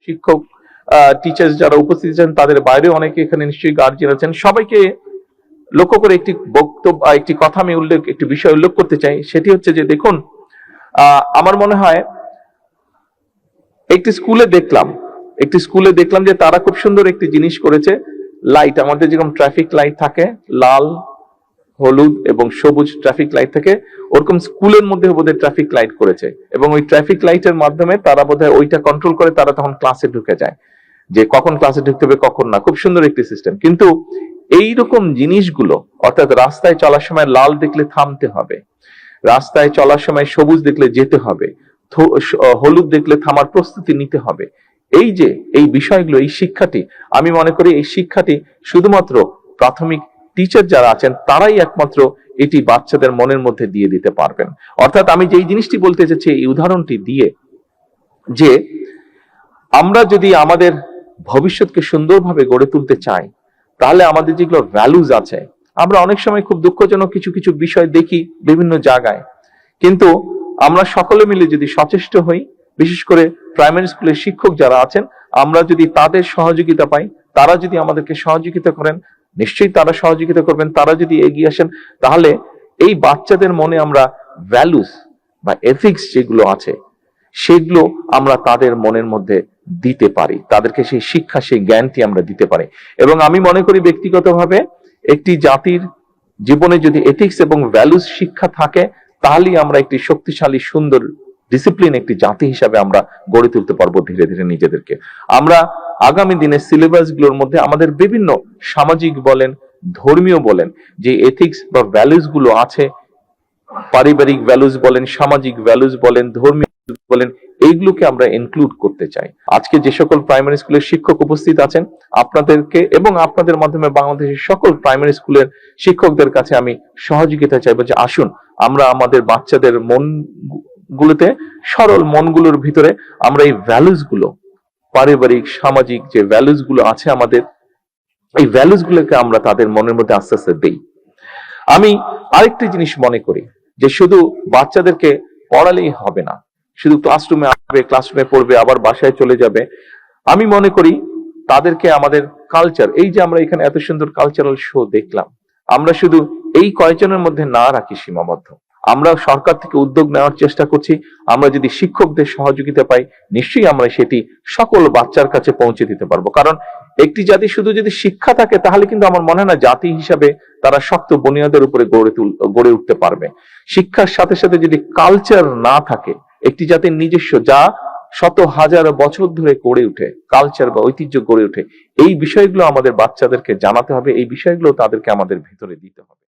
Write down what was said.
শিক্ষক টিচার্স যারা উপস্থিত আছেন তাদের বাইরে অনেকে এখানে নিশ্চয়ই গার্জিয়ান আছেন, সবাইকে লক্ষ্য করে একটি বক্তব্য একটি কথা আমি একটি বিষয় উল্লেখ করতে চাই। সেটি হচ্ছে যে দেখুন, আমার মনে হয় একটি স্কুলে দেখলাম যে তারা খুব সুন্দর একটি জিনিস করেছে। লাইট, আমাদের যেরকম ট্রাফিক লাইট থাকে, লাল, হলুদ এবং সবুজ ট্রাফিক লাইট থাকে, ওরকম স্কুলের মধ্যে বোধহয় ট্রাফিক লাইট করেছে এবং ওই ট্রাফিক লাইটের মাধ্যমে তারা বোধহয় ওইটা কন্ট্রোল করে, তারা তখন ক্লাসে ঢুকে যায় যে কখন ক্লাসে ঢুকতে হবে কখন না। খুব সুন্দর একটি সিস্টেম। কিন্তু এইরকম জিনিসগুলো, অর্থাৎ রাস্তায় চলার সময় লাল দেখলে থামতে হবে, রাস্তায় চলার সময় সবুজ দেখলে যেতে হবে, হলুদ দেখলে থামার প্রস্তুতি নিতে হবে, এই যে এই বিষয়গুলো, এই শিক্ষাটি, আমি মনে করি এই শিক্ষাটি শুধুমাত্র প্রাথমিক টিচার যারা আছেন তারাই একমাত্র এটি বাচ্চাদের মনের মধ্যে দিয়ে দিতে পারবেন। অর্থাৎ আমি যেই জিনিসটি বলতে চাইছি এই উদাহরণটি দিয়ে, যে আমরা যদি আমাদের ভবিষ্যৎকে সুন্দরভাবে গড়ে তুলতে চাই, তাহলে আমাদের যেগুলো ভ্যালুজ আছে, আমরা অনেক সময় খুব দুঃখজনক কিছু কিছু বিষয় দেখি বিভিন্ন জায়গায়, কিন্তু আমরা সকলে মিলে যদি সচেষ্ট হই, বিশেষ করে প্রাইমারি স্কুলের শিক্ষক যারা আছেন, আমরা যদি তাদের সহযোগিতা পাই, তারা যদি আমাদেরকে সহযোগিতা করেন, নিশ্চয়ই তারা সহযোগিতা করবেন, তারা যদি এগিয়ে আসেন, তাহলে এই বাচ্চাদের মনে আমরা ভ্যালুস বা এথিক্স যেগুলো আছে সেগুলো আমরা তাদের মনের মধ্যে দিতে পারি, তাদেরকে সেই শিক্ষা, সেই জ্ঞানটি আমরা দিতে পারি। এবং আমি মনে করি ব্যক্তিগতভাবে একটি জাতির জীবনে যদি এথিক্স এবং ভ্যালুস শিক্ষা থাকে, তাহলেই আমরা একটি শক্তিশালী, সুন্দর, ডিসিপ্লিন একটি জাতি হিসাবে আমরা গড়ে তুলতে পারবো ধীরে ধীরে নিজেদেরকে। আমরা আগামী দিনে সিলেবাস গুলোর মধ্যে আমাদের বিভিন্ন সামাজিক বলেন, ধর্মীয় বলেন, যে এথিক্স বা ভ্যালুস গুলো আছে, পারিবারিক ভ্যালুস বলেন, সামাজিক ভ্যালুস বলেন, ধর্মীয় বলেন, এইগুলোকে আমরা ইনক্লুড করতে চাই। আজকে যে সকল প্রাইমারি স্কুলের শিক্ষক উপস্থিত আছেন, আপনাদেরকে এবং আপনাদের মাধ্যমে বাংলাদেশের সকল প্রাইমারি স্কুলের শিক্ষকদের কাছে আমি সহযোগিতা চাইবো যে আসুন আমরা আমাদের বাচ্চাদের মন গুলোতে, সরল মনগুলোর ভিতরে আমরা এই ভ্যালুস গুলো, পারিবারিক, সামাজিক যে ভ্যালুস গুলো আছে আমাদের, এই ভ্যালুস গুলোকে আমরা তাদের মনের মধ্যে আস্তে আস্তে দেই। আমি আরেকটি জিনিস মনে করি যে শুধু বাচ্চাদেরকে পড়ালেই হবে না, শুধু ক্লাসরুমে আসবে, ক্লাসরুমে পড়বে, আবার বাসায় চলে যাবে। আমি মনে করি তাদেরকে আমাদের কালচার, এই যে আমরা এখানে এত সুন্দর কালচারাল শো দেখলাম, আমরা শুধু এই কয়েকজনের মধ্যে না রাখি সীমাবদ্ধ, আমরা সরকার থেকে উদ্যোগ নেওয়ার চেষ্টা করছি। আমরা যদি শিক্ষকদের সহযোগিতা পাই, নিশ্চয়ই আমরা সেটি সকল বাচ্চার কাছে পৌঁছে দিতে পারবো। কারণ একটি জাতি শুধু যদি শিক্ষা থাকে, তাহলে কিন্তু আমার মনে হয় না জাতি হিসাবে তারা শক্ত বুনিয়াদের উপরে গড়ে উঠতে পারবে। শিক্ষার সাথে সাথে যদি কালচার না থাকে, একটি জাতির নিজস্ব, যা শত হাজার বছর ধরে গড়ে উঠে, কালচার বা ঐতিহ্য গড়ে উঠে, এই বিষয়গুলো আমাদের বাচ্চাদেরকে জানাতে হবে, এই বিষয়গুলো তাদেরকে আমাদের ভিতরে দিতে হবে।